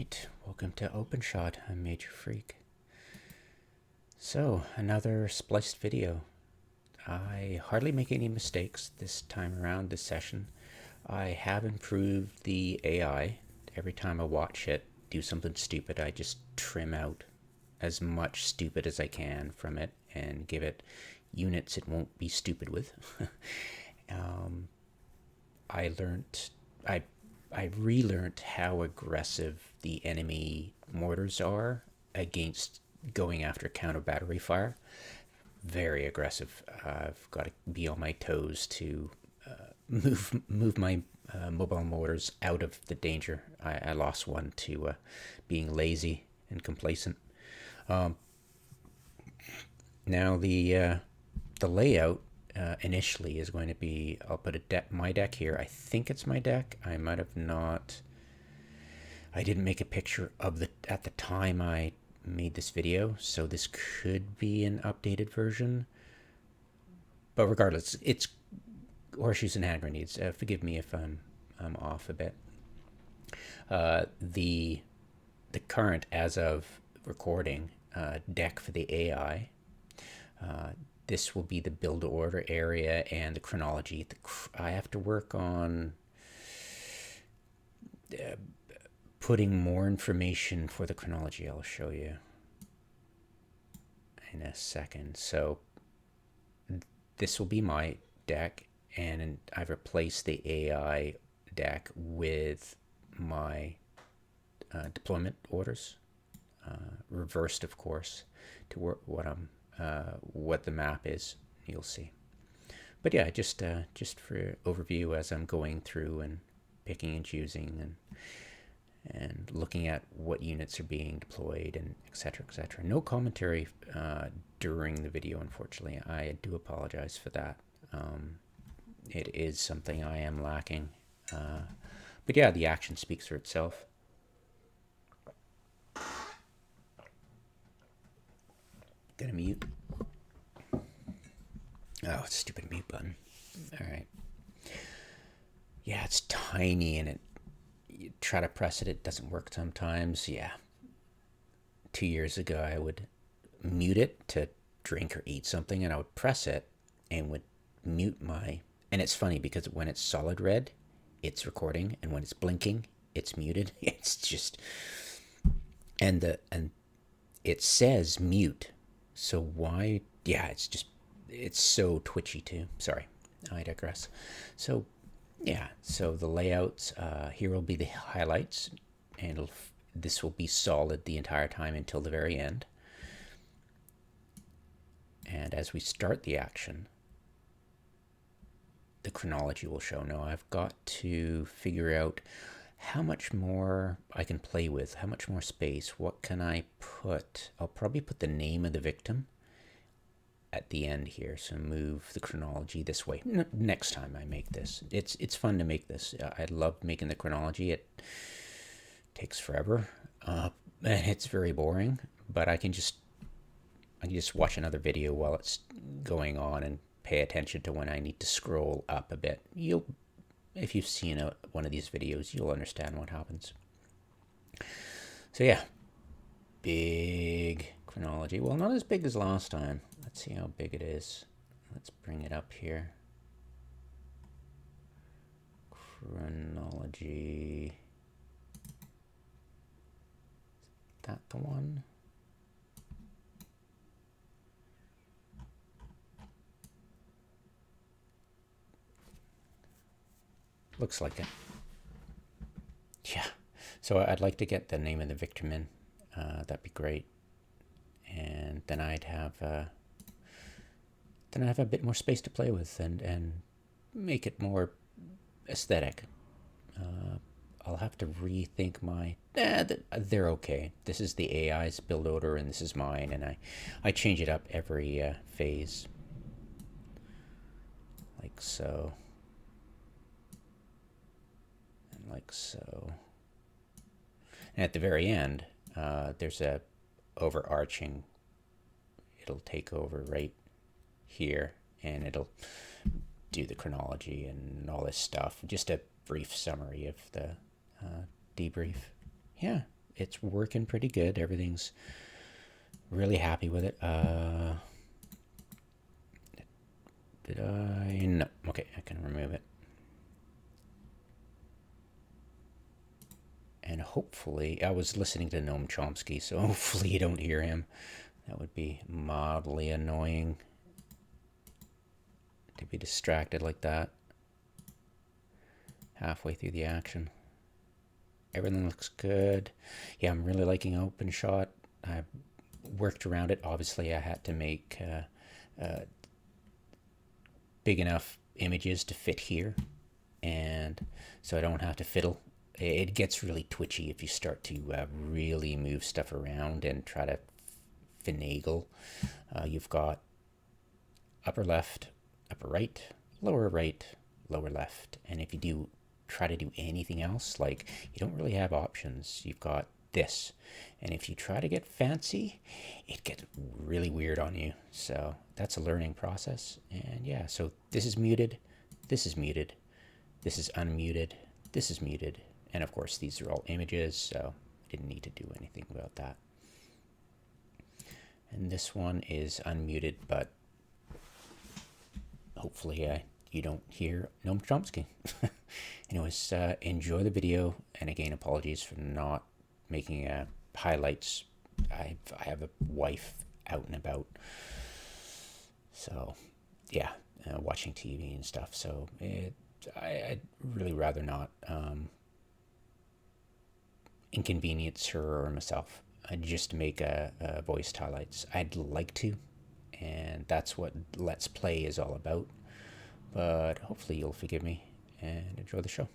right, welcome to openshot. I'm Major Freak. So, another spliced video. I hardly make any mistakes this time around, this session. I have improved the AI. Every time I watch it do something stupid, I just trim out as much stupid as I can from it and give it units it won't be stupid with. I learned, I relearned how aggressive the enemy mortars are against going after counter battery fire. Very aggressive. I've got to be on my toes to move my mobile mortars out of the danger. I lost one to being lazy and complacent. Now the layout initially is going to be, I'll put my deck here. I think it's my deck. I might have not. I didn't make a picture of at the time I made this video, so this could be an updated version. But regardless, it's horseshoes and hand grenades. Forgive me if I'm off a bit. The current, as of recording, deck for the AI. This will be the build order area and the chronology. I have to work on putting more information for the chronology. I'll show you in a second. So this will be my deck, and I've replaced the AI deck with my deployment orders, reversed, of course, to what the map is. You'll see. But yeah, just for overview as I'm going through and picking and choosing and looking at what units are being deployed and etc. etc. No commentary during the video, unfortunately. I do apologize for that. It is something I am lacking. But yeah, the action speaks for itself. Gonna mute. Oh, stupid mute button. All right. Yeah, it's tiny and you try to press it, it doesn't work sometimes. Yeah. 2 years ago, I would mute it to drink or eat something, and I would press it and would mute and it's funny because when it's solid red, it's recording, and when it's blinking, it's muted. It's just, and it says mute. So why? Yeah, it's so twitchy too. Sorry, I digress. So yeah, so the layouts, here will be the highlights, and this will be solid the entire time until the very end. And as we start the action, the chronology will show. Now I've got to figure out how much more I can play with, how much more space. What can I put? I'll probably put the name of the victim at the end here, so move the chronology this way. Next time I make this, it's fun to make this. I love making the chronology. It takes forever, and it's very boring. But I can just watch another video while it's going on and pay attention to when I need to scroll up a bit. If you've seen one of these videos, you'll understand what happens. So yeah, big chronology. Well, not as big as last time. Let's see how big it is. Let's bring it up here. Chronology. Is that the one? Looks like it. Yeah. So I'd like to get the name of the victim in. That'd be great. And then I'd have a bit more space to play with and make it more aesthetic. I'll have to rethink my. They're okay. This is the AI's build order, and this is mine, and I change it up every phase, like so. Like so. And at the very end, there's a overarching, it'll take over right here, and it'll do the chronology and all this stuff. Just a brief summary of the debrief. Yeah, it's working pretty good. Everything's really happy with it. Did I? No. Okay, I can remove it. And hopefully, I was listening to Noam Chomsky, so hopefully you don't hear him. That would be mildly annoying to be distracted like that halfway through the action. Everything looks good. Yeah, I'm really liking openshot. I worked around it. Obviously, I had to make big enough images to fit here, and so I don't have to fiddle. It gets really twitchy if you start to really move stuff around and try to finagle. You've got upper left, upper right, lower left, and if you do try to do anything else, like, you don't really have options. You've got this, and if you try to get fancy, it gets really weird on you. So that's a learning process. And yeah, so this is muted, this is muted, this is unmuted, this is muted, and of course these are all images, so I didn't need to do anything about that. And this one is unmuted, but hopefully you don't hear Noam Chomsky. Anyways, enjoy the video, and again, apologies for not making highlights. I have a wife out and about, so yeah, watching TV and stuff. So I'd really rather not inconvenience her or myself. Just make voiced highlights. I'd like to, and that's what Let's Play is all about. But hopefully you'll forgive me and enjoy the show.